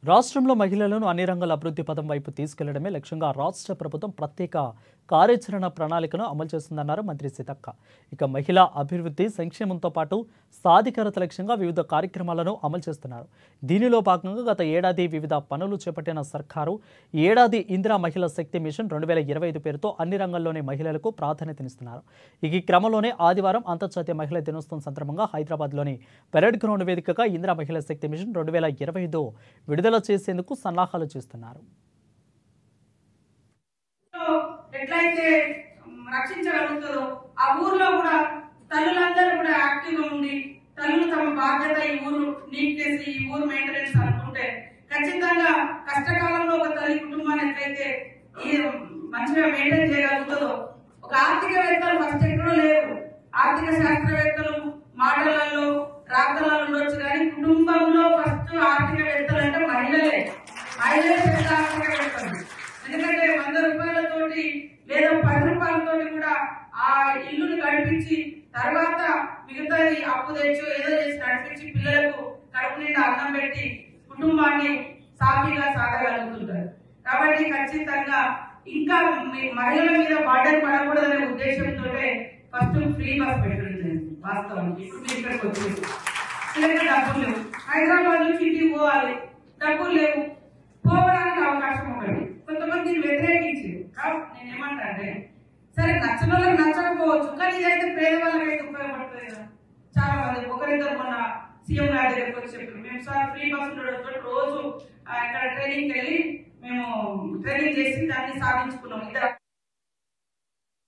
రాష్ట్రంలో మహిళలను అన్ని రంగాల అభివృద్ధి పదం వైపు తీసుకెళ్లడమే లక్ష్యంగా రాష్ట్ర ప్రభుత్వం ప్రత్యేక కార్యాచరణ ప్రణాళికను అమలు చేస్తుందన్నారు మంత్రి సీతక్క. ఇక మహిళా అభివృద్ధి సంక్షేమంతో పాటు సాధికారత లక్ష్యంగా వివిధ కార్యక్రమాలను అమలు చేస్తున్నారు. దీనిలో భాగంగా గత ఏడాది వివిధ పనులు చేపట్టిన సర్కారు ఏడాది ఇందిరా మహిళా శక్తి మిషన్ 2025 పేరుతో అన్ని రంగాల్లోని మహిళలకు ప్రాధాన్యతనిస్తున్నారు. ఈ క్రమంలోనే ఆదివారం అంతర్జాతీయ మహిళా దినోత్సవం సందర్భంగా హైదరాబాద్లోని పెరేడ్ గ్రౌండ్ వేదికగా ఇందిరా మహిళా శక్తి మిషన్ 2025 విడుదల చేసేందుకు సన్నాహాలు చేస్తున్నారు. ఎట్లయితే రక్షించగలుగుతారో ఆ ఊర్లో కూడా తల్లులందరూ కూడా యాక్టివ్ గా ఉండి తల్లులు తమ బాధ్యత ఈ ఊరు నీట్నెస్ ఈ ఊరు మెయింటెనెన్స్ అనుకుంటే ఖచ్చితంగా కష్టకాలంలో ఒక తల్లి కుటుంబాన్ని ఎట్లయితే మంచిగా మెయింటైన్ చేయగలుగుతుందో ఒక ఆర్థికవేత్తలు ఫస్ట్ ఎక్కడో లేరు. ఆర్థిక శాస్త్రవేత్తలు మాటలలో రాతలలో ఉండొచ్చు కానీ కుటుంబంలో ఫస్ట్ ఆర్థికవేత్తలు అంటే మహిళలే పెద్ద ఆర్థికవేత్తలు. ఎందుకంటే 100 రూపాయలతోటి లేదా 10 రూపాయలతోటి కూడా ఆ ఇల్లుని గడిపించి తర్వాత మిగతాది అప్పు తెచ్చు ఏదో చేసి నడిపించి పిల్లలకు కడుపు నిండా అన్నం పెట్టి కుటుంబాన్ని సాఫీగా సాగగలుగుతుంటారు. కాబట్టి ఖచ్చితంగా ఇంకా మహిళల మీద బర్డెన్ పడకూడదనే ఉద్దేశంతో ఫస్ట్ ఫ్రీ బస్ పెట్టడం వాస్తవానికి. ఇప్పుడు మీరు ఇక్కడికి వచ్చింది డబ్బులు లేవు, హైదరాబాద్ నుంచి ఇంటికి పోవాలి, డబ్బులు లేవు, పోవడానికి అవకాశం ఒకటి. కొంతమంది వ్యతిరేకించారు. నేనేమంటా అంటే సరే నచ్చిన వాళ్ళకి నచ్చకపోవచ్చు కానీ ఇదైతే పేదవాళ్ళకి అయితే ఉపయోగపడుతుంది కదా. చాలా మంది ఒకరిద్దరు మొన్న సీఎం గారి దగ్గరికి వచ్చి చెప్పారు, మేము సార్ ఫ్రీ బస్ ఉండడంతో రోజు ఇక్కడ ట్రైనింగ్కి వెళ్ళి మేము ట్రైనింగ్ చేసి దాన్ని సాధించుకున్నాం.